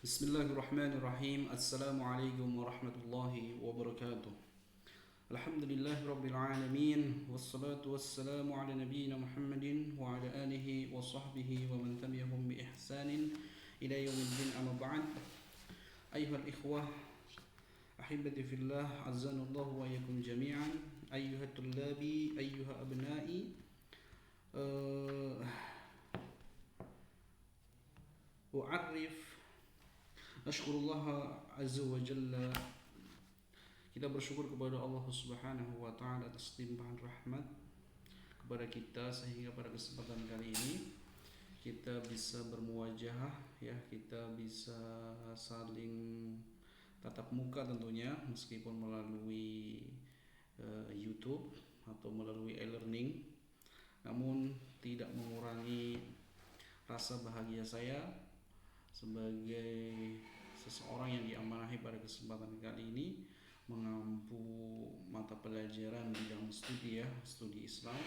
Bismillahirrahmanirrahim. Assalamualaikum warahmatullahi wabarakatuh. Alhamdulillahi rabbil alamin. Wassalatu wassalamu ala nabiyyina Muhammadin wa ala alihi wa sahbihi wa man tabi'ahum bi ihsanin ila yaumiddin, amma ba'd. Ayyuhal ikhwah, ahibati fillah, azzanallahu wa iyyakum jami'an. Ayyuhat tullabi, ayyuha abna'i. U'arif Ashkurullah Azza wa Jalla. Kita bersyukur kepada Allah Subhanahu wa Ta'ala atas limpahan rahmat kepada kita, sehingga pada kesempatan kali ini kita bisa bermuwajahah, ya, kita bisa saling tatap muka tentunya, meskipun melalui YouTube atau melalui e-learning, namun tidak mengurangi rasa bahagia saya sebagai seseorang yang diamanahi pada kesempatan kali ini mengampu mata pelajaran bidang studi, studi Islam,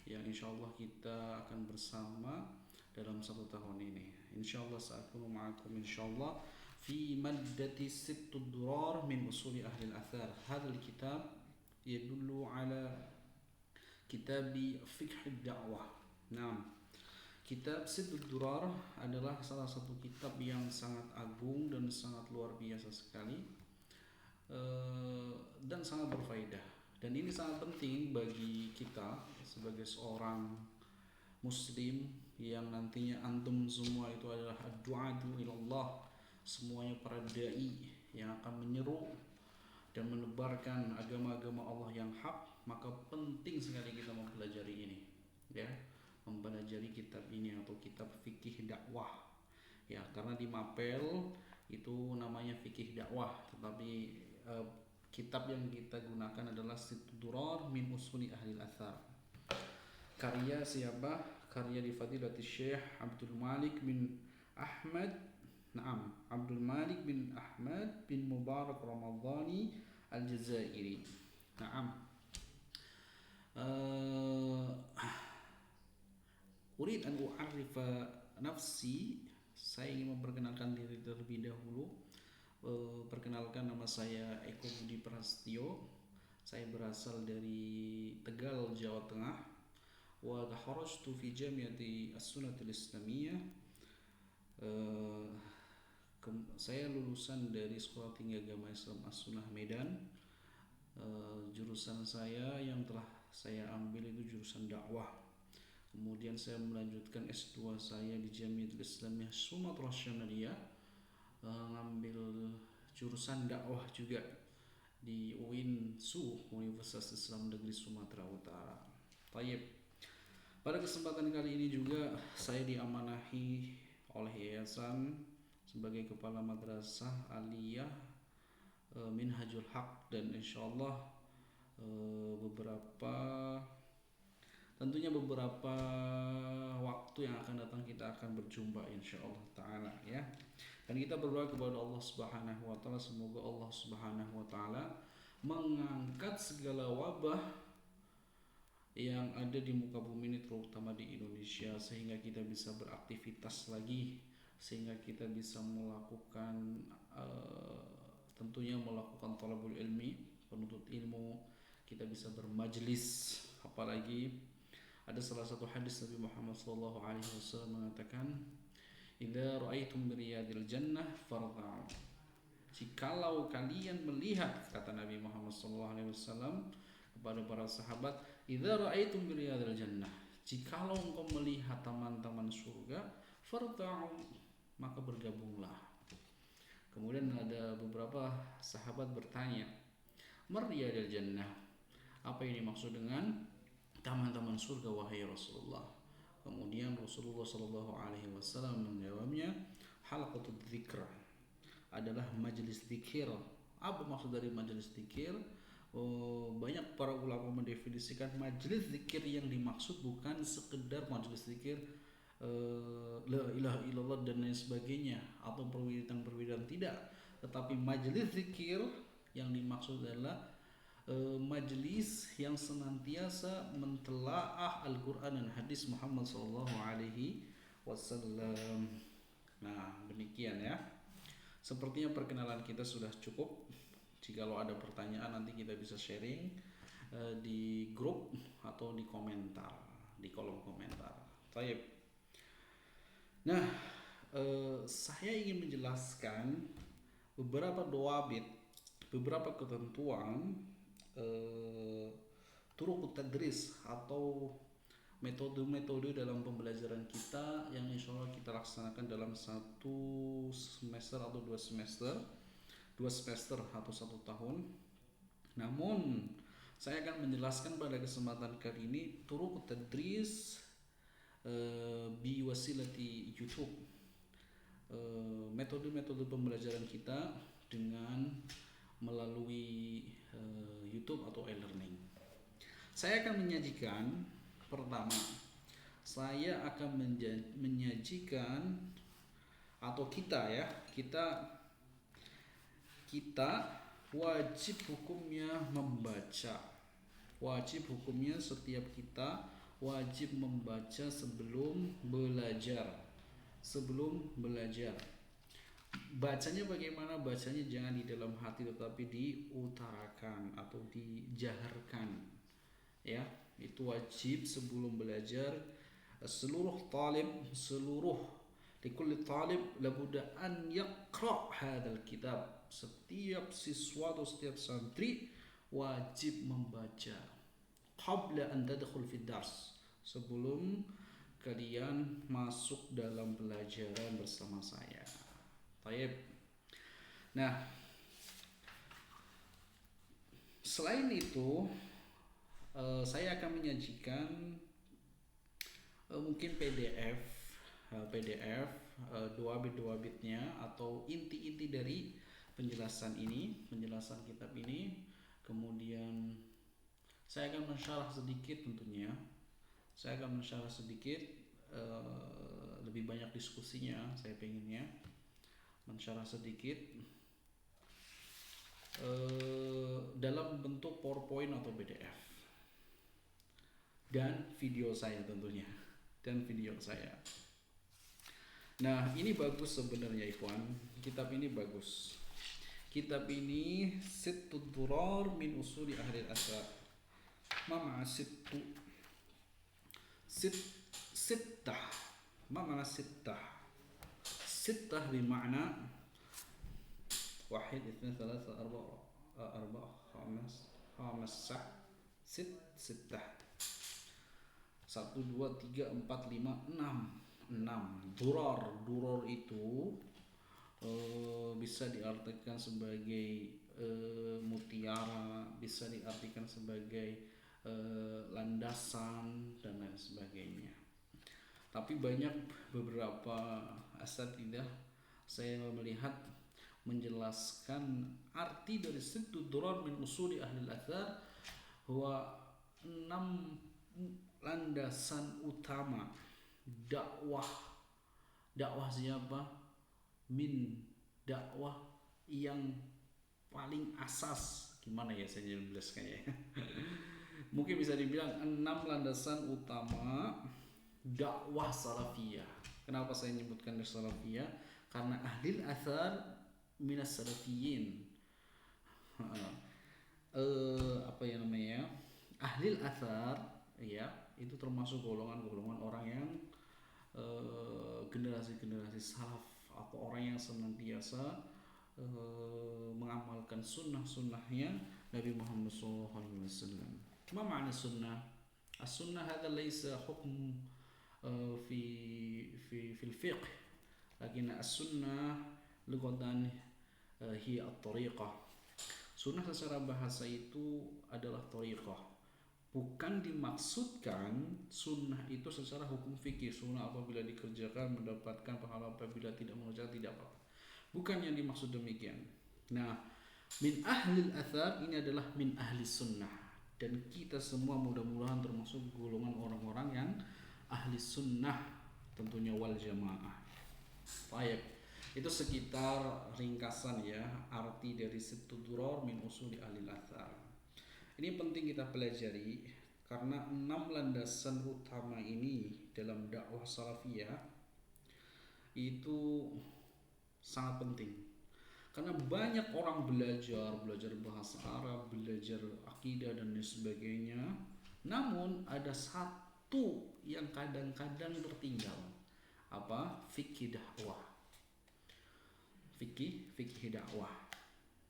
yang insyaallah kita akan bersama dalam 1 tahun ini. Insyaallah sa'akunu ma'akum insyaallah fi maddati sittud durar min usuli ahli al-athar. Hadzal kitab yadullu ala kitabi fiqh ad-da'wah. Naam. Kitab Siddud Durar adalah salah satu kitab yang sangat agung dan sangat luar biasa sekali, dan sangat berfaedah. Dan ini sangat penting bagi kita sebagai seorang muslim yang nantinya antum semua itu adalah ad-du'atu ilallah, semuanya para dai yang akan menyeru dan menebarkan agama-agama Allah yang hak. Maka penting sekali kita mempelajari ini, ya, mempelajari kitab ini atau kitab fikih dakwah, ya, karena di mapel itu namanya fikih dakwah, tetapi kitab yang kita gunakan adalah Sittud Durar min usuli ahli al-athar. Karya siapa? Karya di Fadilatul Syekh Abdul Malik bin Ahmad, Abdul Malik bin Ahmad bin Mubarak Ramadhani Al-Jazairi. Urid an u'arrifa nafsi. Saya ingin memperkenalkan diri terlebih dahulu. Perkenalkan, nama saya Eko Budi Prastio. Saya berasal dari Tegal, Jawa Tengah. Wa takharrajtu fi Jami'ati As-Sunnatul Islamiyah. Saya lulusan dari Sekolah Tinggi Agama Islam As-Sunnah Medan. Jurusan saya yang telah saya ambil itu jurusan dakwah. Kemudian saya melanjutkan S2 saya di Jamiatul Islamiyah Sumatera Syamaliah, ngambil jurusan dakwah juga di UINSU, Universitas Islam Negeri Sumatera Utara. Baik. Pada kesempatan kali ini juga saya diamanahi oleh yayasan sebagai kepala madrasah aliyah Minhajul Haq, dan insyaallah tentunya beberapa waktu yang akan datang kita akan berjumpa insyaallah ta'ala, ya. Dan kita berdoa kepada Allah Subhanahu wa ta'ala, semoga Allah Subhanahu wa ta'ala mengangkat segala wabah yang ada di muka bumi ini, terutama di Indonesia, sehingga kita bisa beraktivitas lagi, sehingga kita bisa melakukan tentunya melakukan thalabul ilmi, penuntut ilmu, kita bisa bermajlis. Apalagi ada salah satu hadis Nabi Muhammad SAW mengatakan, "Idza ra'aitum riyadil jannah farta'u." Jikalau kalian melihat, kata Nabi Muhammad SAW kepada para sahabat, "Idza ra'aitum riyadil jannah." Jikalau engkau melihat taman-taman surga, farta'u, maka bergabunglah. Kemudian ada beberapa sahabat bertanya, "Mariyadil jannah?" Apa yang dimaksud dengan taman-taman surga wahai Rasulullah? Kemudian Rasulullah SAW menjawabnya, halaqatul dzikr, adalah majelis zikir. Apa maksud dari majelis zikir? Banyak para ulama mendefinisikan majelis zikir yang dimaksud bukan sekedar majelis zikir la ilaha illallah dan lain sebagainya atau perwiridan-perwiridan, tidak, tetapi majelis zikir yang dimaksud adalah majelis yang senantiasa mentelaah Al-Quran dan hadis Muhammad SAW. Nah, demikian, ya. Sepertinya perkenalan kita sudah cukup. Jikalau ada pertanyaan nanti kita bisa sharing di grup atau di komentar, di kolom komentar. Baik. Nah, saya ingin menjelaskan beberapa doabit, beberapa ketentuan turuk tadris atau metode-metode dalam pembelajaran kita yang insya Allah kita laksanakan dalam satu semester atau dua semester atau satu tahun. Namun saya akan menjelaskan pada kesempatan kali ini turuk tadris bi wasilati YouTube, metode-metode pembelajaran kita dengan melalui YouTube atau e-learning. Saya akan menyajikan pertama, saya akan menyajikan atau kita wajib hukumnya membaca. Wajib hukumnya setiap kita wajib membaca sebelum belajar. Bacanya bagaimana? Bacanya jangan di dalam hati tetapi diutarakan atau dijaharkan. Ya, itu wajib sebelum belajar. Seluruh likulli talib labudda an yaqra' hadzal kitab. Setiap siswa atau setiap santri wajib membaca qabla an tadkhul fi dars, sebelum kalian masuk dalam pelajaran bersama saya. Baik. Nah, selain itu saya akan menyajikan mungkin PDF doa-bitnya atau inti-inti dari penjelasan kitab ini. Kemudian saya akan mensyarah sedikit tentunya. Lebih banyak diskusinya, saya pengennya mensyarah sedikit dalam bentuk PowerPoint atau PDF dan video saya tentunya. Nah, ini bagus sebenarnya ikhwan. Kitab ini bagus. Kitab ini Sittud Durar min Usuli Ahli al-Athar. Ma ma'a sittah. Ma ma'a sittah. Sittah bermakna 1 2 3 4 5 6. Durar itu bisa diartikan sebagai mutiara, bisa diartikan sebagai landasan dan lain sebagainya. Tapi banyak beberapa asatidzah saya melihat menjelaskan arti dari Sittud Durar min Usuli Ahli al-Athar bahwa 6 landasan utama dakwah siapa? Dakwah yang paling asas. Gimana ya saya jelaskannya? Mungkin bisa dibilang 6 landasan utama dakwah salafiyah. Kenapa saya menyebutkan salafiyah? Karena ahli al-athar minas salafiyin. Ahli al-athar ya, itu termasuk golongan orang yang generasi salaf atau orang yang senantiasa mengamalkan sunnahnya Nabi Muhammad SAW. Ma makna sunnah? As-sunnah hadha laysa hukm في الفقه، لكن السنة لغة هي الطريقة. Sunnah secara bahasa itu adalah thariqah. Bukan dimaksudkan sunnah itu secara hukum fikih. Sunnah apabila dikerjakan mendapatkan pahala, apabila tidak mengerjakan tidak apa-apa. Bukan yang dimaksud demikian. Nah, min ahlil athar ini adalah min ahli sunnah. Dan kita semua mudah-mudahan termasuk golongan orang-orang yang ahli sunnah tentunya wal jamaah. Baik. Itu sekitar ringkasan ya arti dari Sittud Durar min Usuli Ahli al-Athar. Ini penting kita pelajari karena 6 landasan utama ini dalam dakwah salafiyah itu sangat penting. Karena banyak orang belajar bahasa Arab, belajar akidah dan lain sebagainya, namun ada satu yang kadang-kadang tertinggal. Apa? Fikih dakwah. Fikih dakwah.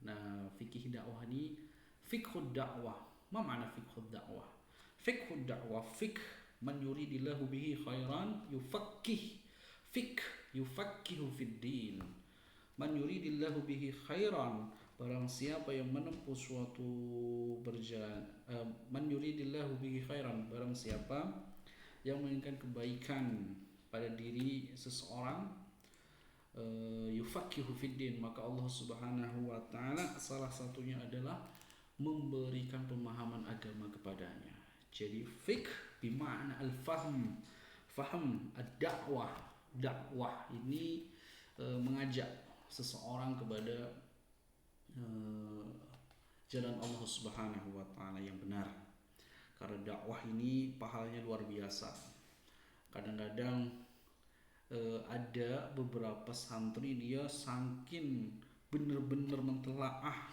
Nah, fikih dakwah ini fikhud dakwah. Ma makna fikhud dakwah? Fikhud dakwah, fikh man yuridillahu bihi khairan fik yufakkihu fid din. Man yuridillahu bihi khairan, barang siapa yang menempuh suatu berjalan, man yuridillahu bihi khairan, barang siapa yang menginginkan kebaikan pada diri seseorang, yufaqihu fiddin, maka Allah Subhanahu wa taala salah satunya adalah memberikan pemahaman agama kepadanya. Jadi fiqh bermakna al-fahm, faham, ad-dakwah. Dakwah ini mengajak seseorang kepada jalan Allah Subhanahu wa taala yang benar. Karena dakwah ini pahalanya luar biasa. Kadang-kadang ada beberapa santri dia saking benar-benar mentelaah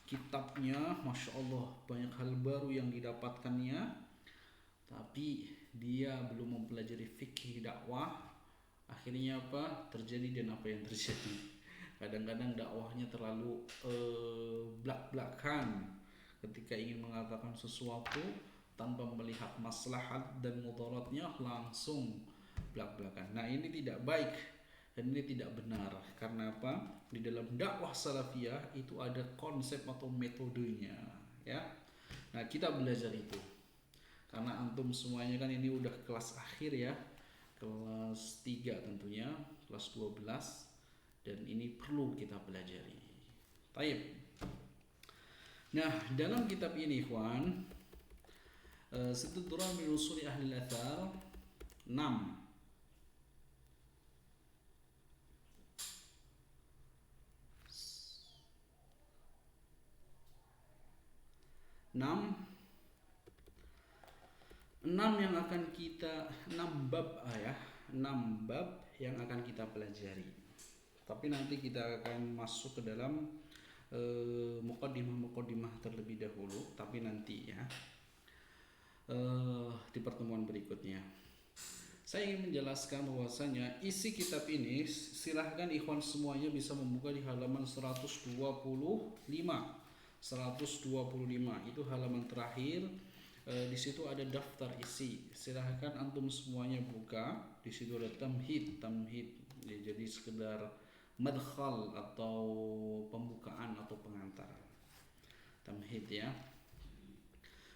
kitabnya, masya Allah banyak hal baru yang didapatkannya, tapi dia belum mempelajari fikih dakwah. Akhirnya apa terjadi dan apa yang terjadi? Kadang-kadang dakwahnya terlalu blak-blakan ketika ingin mengatakan sesuatu tanpa melihat maslahat dan mudaratnya langsung blak-blakan. Nah, ini tidak baik dan ini tidak benar. Karena apa? Di dalam dakwah salafiyah itu ada konsep atau metodenya, ya. Nah, kita belajar itu. Karena antum semuanya kan ini udah kelas akhir ya. Kelas 3 tentunya, kelas 12, dan ini perlu kita pelajari. Taib. Nah, dalam kitab ini ikhwan, Sittatu Durrar min Usuli Ahli Al-Athar 6 yang akan kita 6 bab ya, 6 bab yang akan kita pelajari. Tapi nanti kita akan masuk ke dalam muqaddimah terlebih dahulu, tapi nanti ya di pertemuan berikutnya. Saya ingin menjelaskan bahwasanya isi kitab ini, silahkan ikhwan semuanya bisa membuka di halaman 125. 125 itu halaman terakhir. Di situ ada daftar isi. Silahkan antum semuanya buka. Di situ ada tamhid. Ya, jadi sekedar madkhal atau pembukaan atau pengantar. Tamhid ya.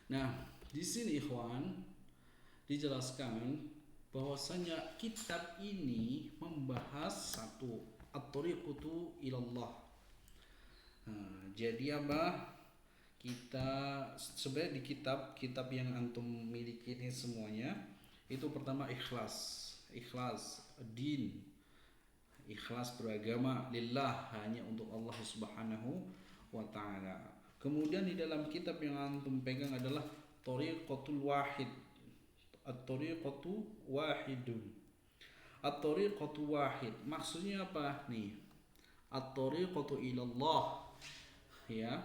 Nah, di sini ikhwan dijelaskan bahwasanya kitab ini membahas satu at-tariqatu ilallah. Jadi apa? Kita sebenarnya di kitab yang antum miliki ini semuanya itu pertama ikhlas din, ikhlas beragama lillah, hanya untuk Allah Subhanahu wa taala. Kemudian di dalam kitab yang antum pegang adalah tariqatul wahid, at-tariqatu wahidun. At-tariqatu wahid maksudnya apa nih? At-tariqatu ilallah, ya,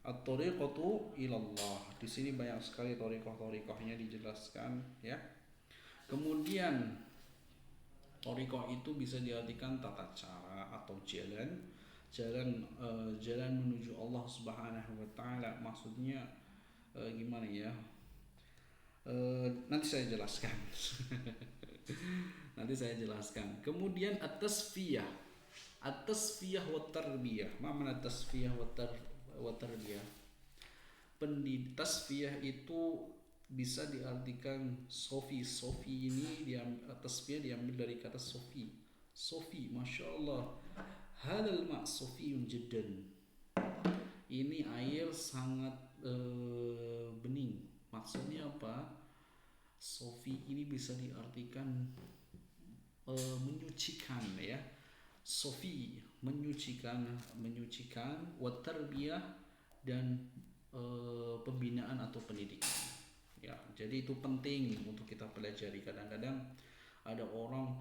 at-tariqatu ilallah. Di sini banyak sekali thariqah-thariqahnya dijelaskan ya. Kemudian thariqah itu bisa diartikan tata cara atau jalan menuju Allah Subhanahu wa taala. Maksudnya gimana ya? Nanti saya jelaskan. Kemudian at-tasfiyah wa tarbiyah. Mana tasfiyah wa tarbiyah? Tasfiyah itu bisa diartikan sofi ini tasfiyah diambil dari kata sofi, masya Allah, hadal ma' sofiyun jiddan, ini air sangat bening. Maksudnya apa? Sofi ini bisa diartikan menyucikan ya. Sofi menyucikan, wa tarbiyah dan pembinaan atau pendidikan. Ya, jadi itu penting untuk kita pelajari. Kadang-kadang ada orang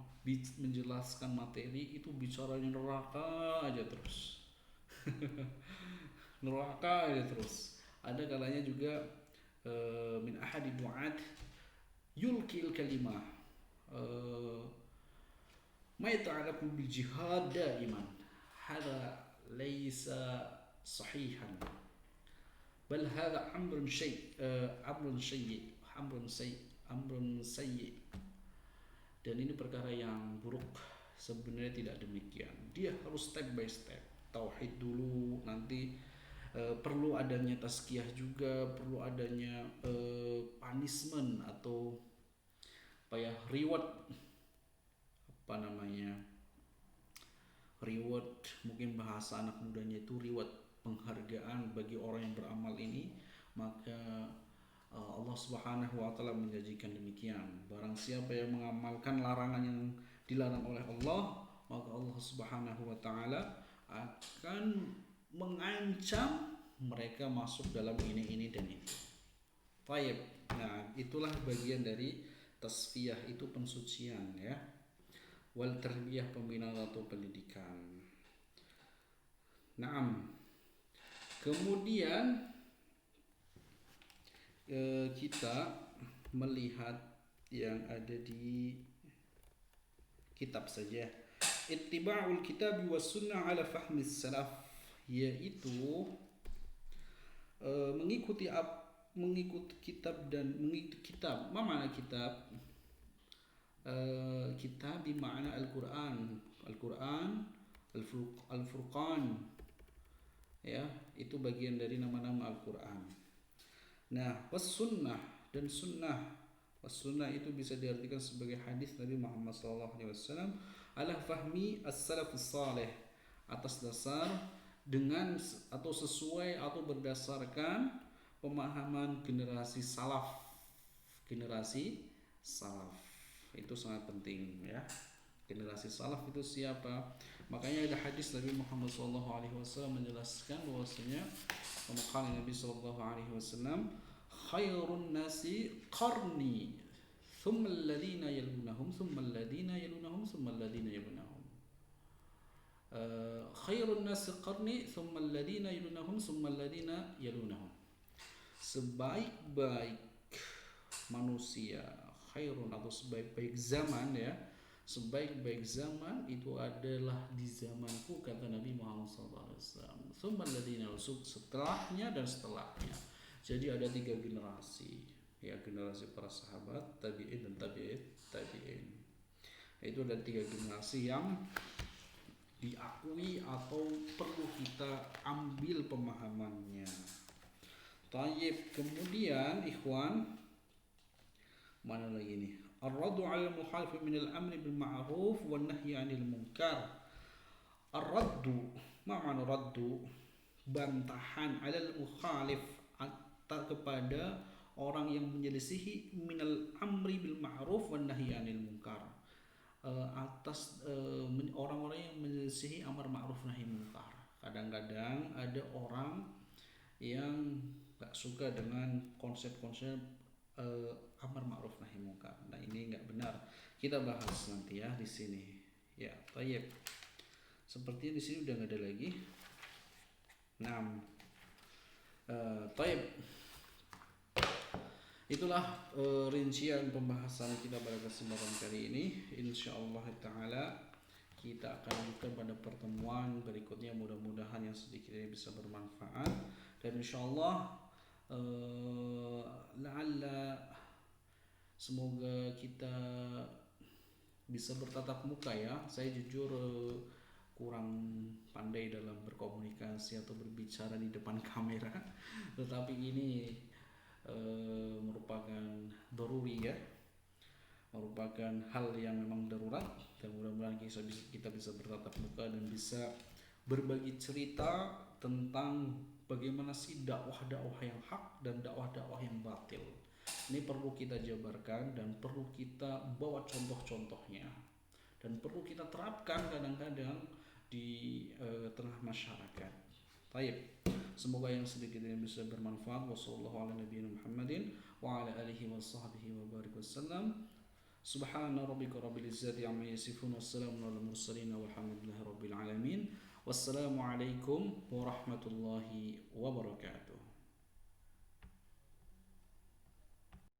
menjelaskan materi itu bicaranya neraka aja terus. neraka ya terus. Ada kalanya juga min ahadi du'at yulkil kalimah ma yata'allaqu bil jihad daiman hada laysa sahihan bal hada amrun sayyi dan ini perkara yang buruk. Sebenarnya tidak demikian, dia harus step by step tauhid dulu, nanti perlu adanya tazkiyah juga, perlu adanya punishment atau apa ya, reward, apa namanya, reward, mungkin bahasa anak mudanya itu reward, penghargaan bagi orang yang beramal ini. Maka Allah Subhanahu wa taala menjanjikan demikian. Barang siapa yang mengamalkan larangan yang dilarang oleh Allah, maka Allah Subhanahu wa taala akan mengancam mereka masuk dalam ini dan itu. Baik. Nah, itulah bagian dari tasfiyah, itu pensucian ya. Wal tarbiyah, pembinaan atau pendidikan. Naam. Kemudian kita melihat yang ada di kitab saja. Ittiba'ul kitab was sunnah ala fahmi salaf, yaitu mengikuti kitab dan mengikuti kitab. Apa makna kitab? Kitab bermakna Al-Quran, Al-Furqan, ya, itu bagian dari nama-nama Al-Quran. Nah, was sunnah dan sunnah. Was sunnah itu bisa diartikan sebagai hadis Nabi Muhammad SAW ala fahmi as-salafus salih, atas dasar dengan atau sesuai atau berdasarkan pemahaman generasi salaf. Generasi salaf itu sangat penting ya. Generasi salaf itu siapa? Makanya ada hadis Nabi Muhammad SAW menjelaskan bahwasanya pemahaman Nabi SAW, khairun nasi qarni thumma alladhina yalunahum thumma alladhina yalunahum thumma alladhina yalunahum. Khairun nasi qarni thumma alladhina yalunahum thumma alladhina yalunahum. Sebaik-baik manusia, khairun atau sebaik-baik zaman ya, sebaik-baik zaman itu adalah di zamanku, kata Nabi Muhammad SAW. Setelahnya dan setelahnya. Jadi ada 3 generasi ya, generasi para sahabat, tabi'in dan tabi'in. Itu ada 3 generasi yang diakui atau perlu kita ambil pemahamannya. Tayyib, kemudian ikhwan, mana lagi nih? Ar-raddu 'ala al-mukhalif min al-amri bil ma'ruf wan nahyi 'anil munkar. Ar-raddu, ma ma'na raddu? Bantahan 'ala al-mukhalif, kepada orang yang menyelisihi minal amri bil ma'ruf wan nahyi 'anil munkar. Atas orang-orang yang menyelisihi amar ma'ruf nahi munkar. Kadang-kadang ada orang yang gak suka dengan konsep-konsep amar ma'ruf nahi munkar. Nah, ini nggak benar. Kita bahas nanti ya di sini. Ya, tayyib. Sepertinya di sini udah nggak ada lagi. Nah, tayyib. Itulah rincian pembahasan kita pada kesempatan kali ini. Insyaallah taala kita akan lanjutkan pada pertemuan berikutnya. Mudah-mudahan yang sedikit ini bisa bermanfaat, dan insyaallah la'alla semoga kita bisa bertatap muka ya. Saya jujur kurang pandai dalam berkomunikasi atau berbicara di depan kamera, tetapi ini merupakan daruri ya, merupakan hal yang memang darurat, dan mudah-mudahan kita bisa bertatap muka dan bisa berbagi cerita tentang bagaimana sih dakwah-dakwah yang hak dan dakwah-dakwah yang batil. Ini perlu kita jabarkan dan perlu kita bawa contoh-contohnya, dan perlu kita terapkan kadang-kadang di tengah masyarakat. Baik, semoga yang sedikit ini bisa bermanfaat. Wassallallahu ala nabiyina Muhammadin wa ala alihi wa sahbihi wa barik wasallam. Subhana rabbika rabbil izzati amma yasifun, wassalamun ala mursalin walhamdulillahi rabbil alamin. Wassalamualaikum warahmatullahi wabarakatuh.